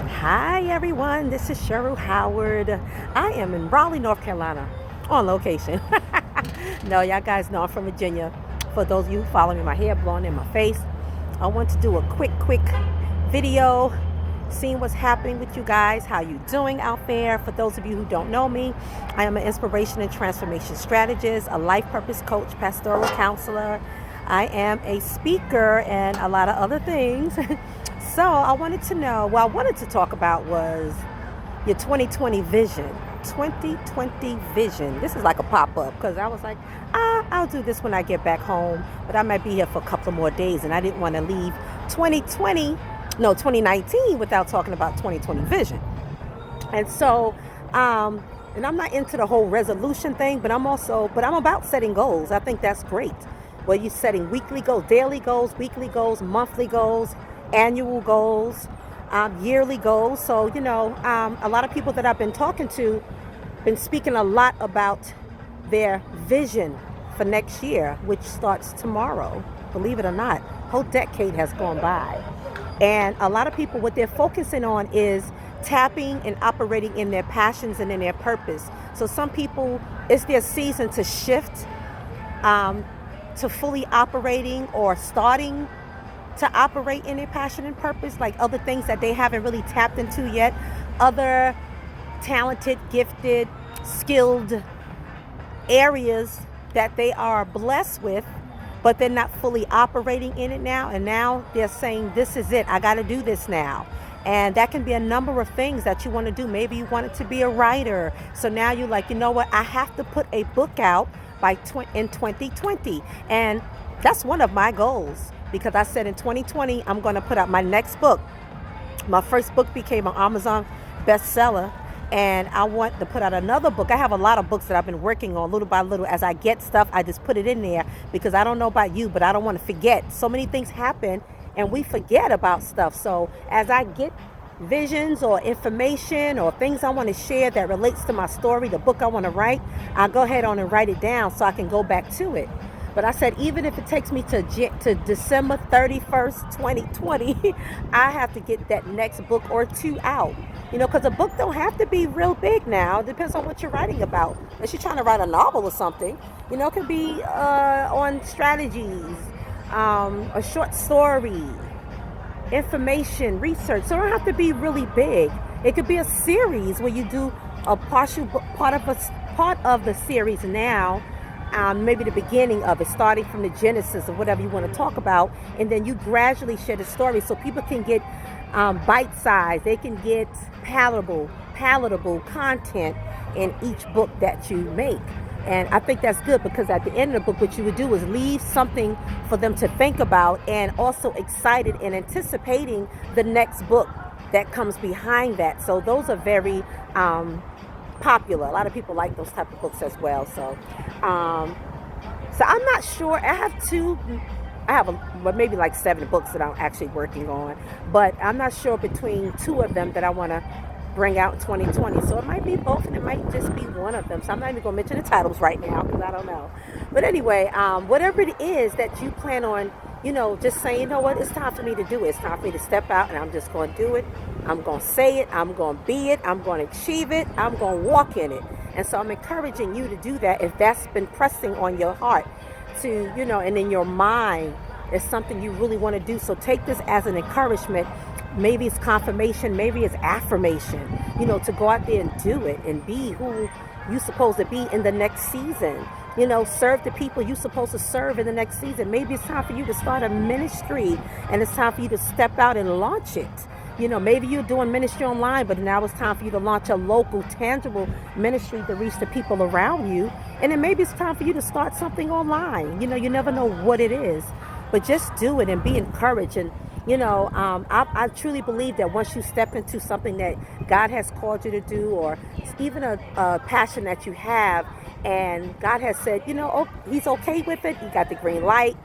Hi everyone, this is Cheryl Howard. I am in Raleigh, North Carolina on location. No, y'all guys know I'm from Virginia. For those of you who follow me, my hair blowing in my face. I want to do a quick video, seeing what's happening with you guys, how you doing out there. For those of you who don't know me, I am an inspiration and transformation strategist, a life purpose coach, pastoral counselor. I am a speaker and a lot of other things. So I wanted to know, what I wanted to talk about was your 2020 vision. 2020 vision. This is like a pop-up because I was like, I'll do this when I get back home, but I might be here for a couple of more days and I didn't want to leave 2019 without talking about 2020 vision. And so, and I'm not into the whole resolution thing, but I'm about setting goals. I think that's great. Well, you're setting weekly goals, daily goals, weekly goals, monthly goals, annual goals, yearly goals. So, a lot of people that I've been talking to been speaking a lot about their vision for next year, which starts tomorrow. Believe it or not, whole decade has gone by. And a lot of people, what they're focusing on is tapping and operating in their passions and in their purpose. So some people, it's their season to shift to fully operating or starting to operate in their passion and purpose, like other things that they haven't really tapped into yet, other talented, gifted, skilled areas that they are blessed with, but they're not fully operating in it now. And now they're saying, this is it, I got to do this now. And that can be a number of things that you want to do. Maybe you want it to be a writer. So now you're like, you know what, I have to put a book out in 2020. And that's one of my goals, because I said in 2020, I'm going to put out my next book. My first book became an Amazon bestseller, and I want to put out another book. I have a lot of books that I've been working on little by little. As I get stuff, I just put it in there because I don't know about you, but I don't want to forget. So many things happen and we forget about stuff. So as I get visions or information or things I want to share that relates to my story, the book I want to write, I'll go ahead on and write it down so I can go back to it. But I said, even if it takes me to December 31st, 2020, I have to get that next book or two out. Because a book don't have to be real big now. It depends on what you're writing about. Unless you're trying to write a novel or something, it could be on strategies, a short story, information, research. So it don't have to be really big. It could be a series where you do a partial part of the series now. Maybe the beginning of it, starting from the genesis of whatever you want to talk about, and then you gradually share the story so people can get bite-sized, they can get palatable content in each book that you make. And I think that's good, because at the end of the book, what you would do is leave something for them to think about, and also excited and anticipating the next book that comes behind that. So those are very popular. A lot of people like those type of books as well. So I'm not sure. I have maybe like 7 books that I'm actually working on, but I'm not sure between 2 of them that I want to bring out in 2020. So it might be both, and it might just be one of them. So I'm not even going to mention the titles right now because I don't know. But anyway, whatever it is that you plan on, just saying, you know what, it's time for me to do it. It's time for me to step out, and I'm just going to do it. I'm going to say it. I'm going to be it. I'm going to achieve it. I'm going to walk in it. And so I'm encouraging you to do that if that's been pressing on your heart to, and in your mind, it's something you really want to do. So take this as an encouragement. Maybe it's confirmation. Maybe it's affirmation, to go out there and do it and be who you're supposed to be in the next season. Serve the people you're supposed to serve in the next season. Maybe it's time for you to start a ministry, and it's time for you to step out and launch it. Maybe you're doing ministry online, but now it's time for you to launch a local, tangible ministry to reach the people around you. And then maybe it's time for you to start something online. You never know what it is, but just do it and be encouraged. And, I truly believe that once you step into something that God has called you to do, or even a passion that you have, and God has said, He's okay with it, He got the green light,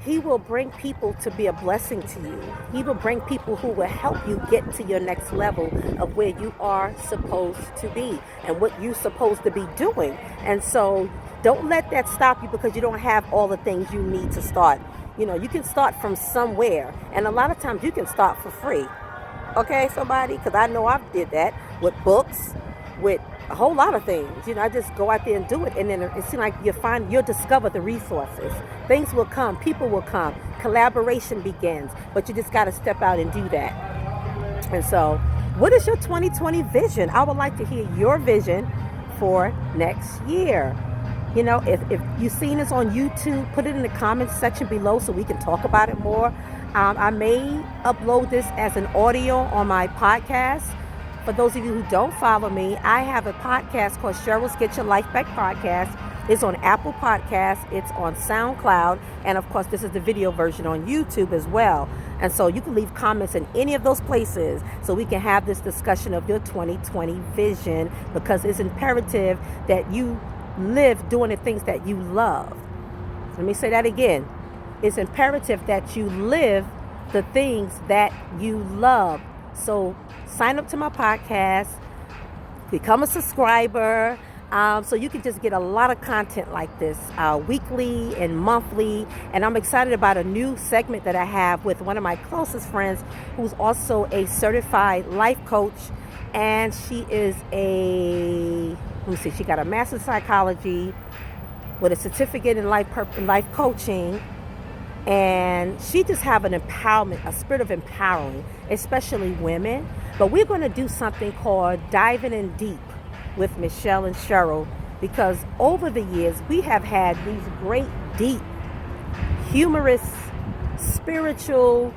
He will bring people to be a blessing to you. He will bring people who will help you get to your next level of where you are supposed to be and what you're supposed to be doing. And so don't let that stop you because you don't have all the things you need to start. You can start from somewhere, and a lot of times you can start for free. Okay, somebody, because I know I did that with books, with a whole lot of things. I just go out there and do it, and then it seems like you'll discover the resources. Things will come, people will come, collaboration begins, but you just got to step out and do that. And so, what is your 2020 vision? I would like to hear your vision for next year. If you've seen this on YouTube, put it in the comments section below so we can talk about it more. I may upload this as an audio on my podcast. For those of you who don't follow me, I have a podcast called Cheryl's Get Your Life Back Podcast. It's on Apple Podcasts, it's on Soundcloud, and of course this is the video version on YouTube as well. And so you can leave comments in any of those places so we can have this discussion of your 2020 vision, because it's imperative that you live doing the things that you love. Let me say that again. It's imperative that you live the things that you love. So sign up to my podcast, become a subscriber, so you can just get a lot of content like this weekly and monthly. And I'm excited about a new segment that I have with one of my closest friends who's also a certified life coach. And she is she got a master's in psychology with a certificate in life coaching. And she just have an empowerment, a spirit of empowering, especially women. But we're going to do something called Diving in Deep with Michelle and Cheryl, because over the years we have had these great, deep, humorous, spiritual,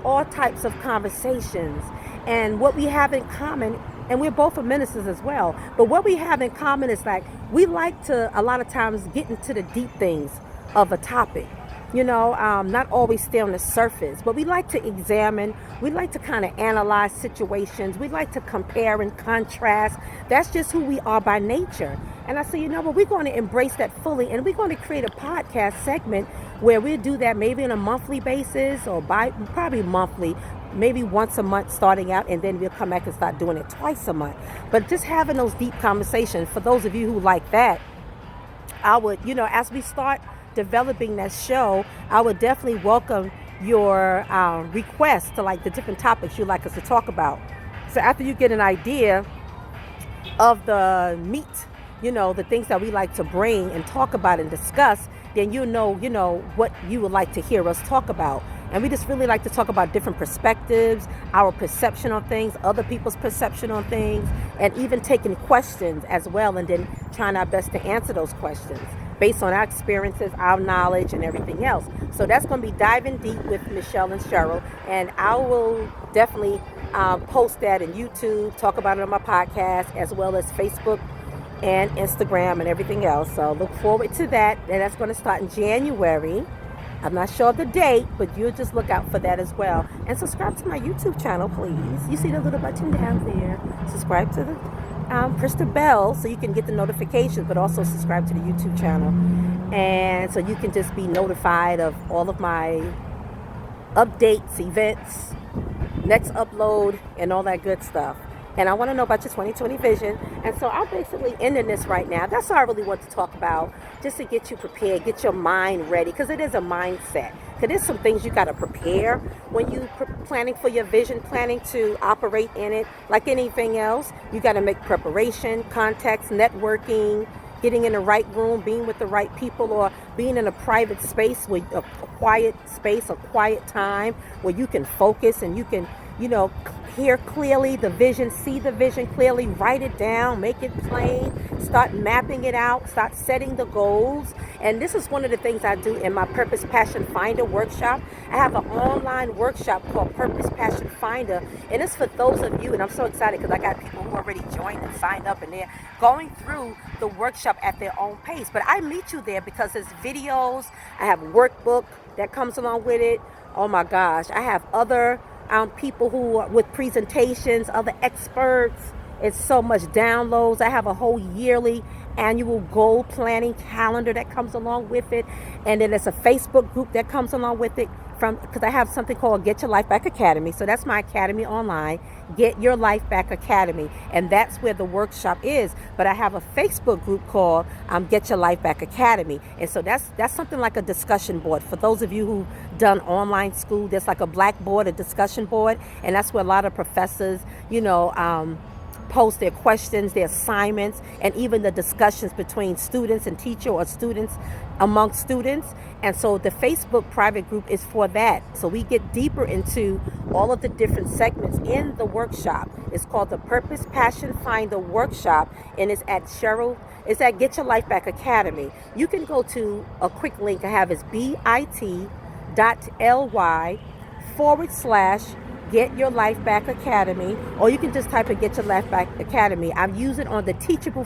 all types of conversations. And what we have in common, and we're both ministers as well, but what we have in common is like we like to a lot of times get into the deep things of a topic. Not always stay on the surface, but we like to examine, we like to kind of analyze situations, we like to compare and contrast. That's just who we are by nature. And I say, but we're going to embrace that fully, and we're going to create a podcast segment where we'll do that maybe on a monthly basis, or probably monthly, maybe once a month starting out, and then we'll come back and start doing it twice a month. But just having those deep conversations, for those of you who like that, I would, as we start developing that show, I would definitely welcome your requests to like the different topics you'd like us to talk about. So after you get an idea of the meat, the things that we like to bring and talk about and discuss, then you know what you would like to hear us talk about. And we just really like to talk about different perspectives, our perception on things, other people's perception on things, and even taking questions as well, and then trying our best to answer those questions based on our experiences, our knowledge, and everything else. So that's going to be Diving Deep with Michelle and Cheryl. And I will definitely post that in YouTube, talk about it on my podcast, as well as Facebook and Instagram and everything else. So look forward to that. And that's going to start in January. I'm not sure of the date, but you'll just look out for that as well. And subscribe to my YouTube channel, please. You see the little button down there. Subscribe to press the bell so you can get the notifications, but also subscribe to the YouTube channel. And so you can just be notified of all of my updates, events, next upload, and all that good stuff. And I want to know about your 2020 vision. And so I'm basically ending this right now. That's all I really want to talk about, just to get you prepared, get your mind ready, because it is a mindset. Because there's some things you got to prepare when you planning for your vision, planning to operate in it. Like anything else, you got to make preparation, context, networking, getting in the right room, being with the right people, or being in a private space, with a quiet space, a quiet time where you can focus and you can, hear clearly the vision, see the vision clearly, write it down, make it plain, start mapping it out, start setting the goals. And this is one of the things I do in my Purpose Passion Finder workshop. I have an online workshop called Purpose Passion Finder, and it's for those of you, and I'm so excited because I got people who already joined and signed up, and they're going through the workshop at their own pace. But I meet you there because there's videos, I have workbook that comes along with it. Oh my gosh, I have other people who are with presentations, other experts, It's so much downloads. I have a whole yearly annual goal planning calendar that comes along with it. And then there's a Facebook group that comes along with it, because I have something called Get Your Life Back Academy. So that's my academy online, Get Your Life Back Academy. And that's where the workshop is. But I have a Facebook group called Get Your Life Back Academy. And so that's something like a discussion board. For those of you who've done online school, there's like a blackboard, a discussion board. And that's where a lot of professors, post their questions, their assignments, and even the discussions between students and teacher, or students among students. And so the Facebook private group is for that. So we get deeper into all of the different segments in the workshop. It's called the Purpose Passion Finder Workshop, and it's at Get Your Life Back Academy. You can go to a quick link I have is bit.ly/Get Your Life Back Academy, or you can just type in Get Your Life Back Academy. I use it on the Teachable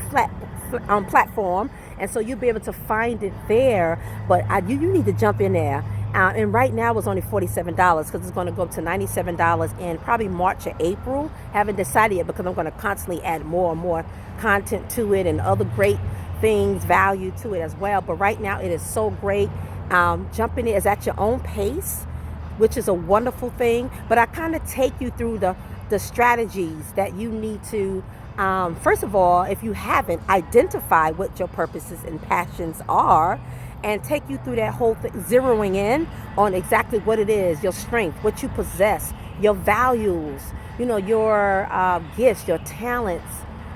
platform, and so you'll be able to find it there. But you need to jump in there. And right now it's only $47 because it's going to go up to $97 in probably March or April. Haven't decided yet because I'm going to constantly add more and more content to it and other great things, value to it as well. But right now it is so great. Jump in. Is at your own pace, which is a wonderful thing. But I kind of take you through the strategies that you need to, first of all, if you haven't, identify what your purposes and passions are, and take you through that whole thing, zeroing in on exactly what it is, your strength, what you possess, your values, your gifts, your talents,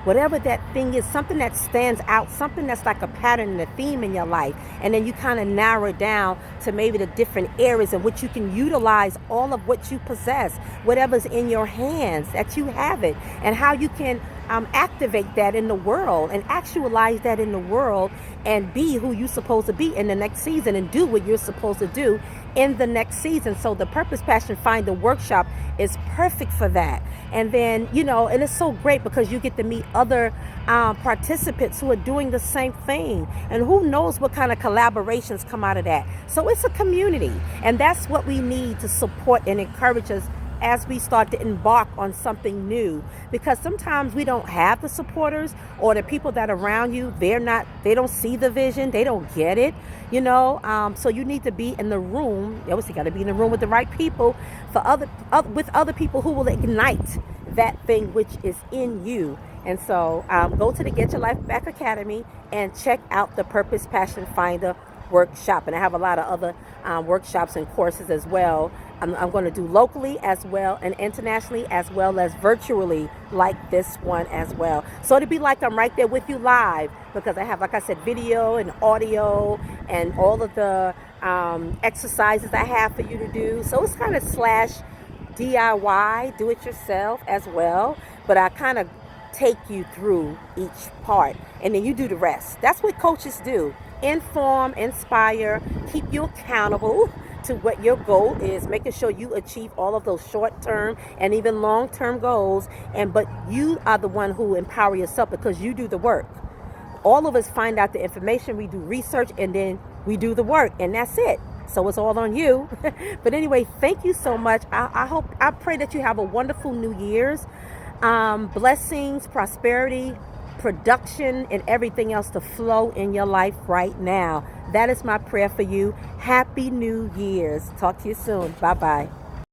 whatever that thing is, something that stands out, something that's like a pattern and a theme in your life. And then you kind of narrow it down to maybe the different areas in which you can utilize all of what you possess, whatever's in your hands, that you have it, and how you can activate that in the world and actualize that in the world and be who you're supposed to be in the next season and do what you're supposed to do in the next season. So the Purpose Passion Finder Workshop is perfect for that. And then, and it's so great because you get to meet other participants who are doing the same thing. And who knows what kind of collaborations come out of that. So it's a community. And that's what we need to support and encourage us as we start to embark on something new, because sometimes we don't have the supporters, or the people that are around you, they don't see the vision, they don't get it, so you need to be in the room. You obviously got to be in the room with the right people, with other people who will ignite that thing which is in you. And so go to the Get Your Life Back Academy and check out the Purpose Passion Finder Workshop. And I have a lot of other workshops and courses as well. I'm going to do locally as well, and internationally, as well as virtually, like this one as well. So it'll be like I'm right there with you live, because I have, like I said, video and audio and all of the exercises I have for you to do. So it's kind of / DIY, do it yourself as well. But I kind of take you through each part, and then you do the rest. That's what coaches do. Inform, inspire, keep you accountable to what your goal is, making sure you achieve all of those short-term and even long-term goals. But you are the one who empower yourself, because you do the work. All of us find out the information, we do research, and then we do the work, and that's it. So it's all on you. But anyway, thank you so much. I pray that you have a wonderful New Year's. Blessings, prosperity, production, and everything else to flow in your life right now. That is my prayer for you. Happy New Year's. Talk to you soon. Bye-bye.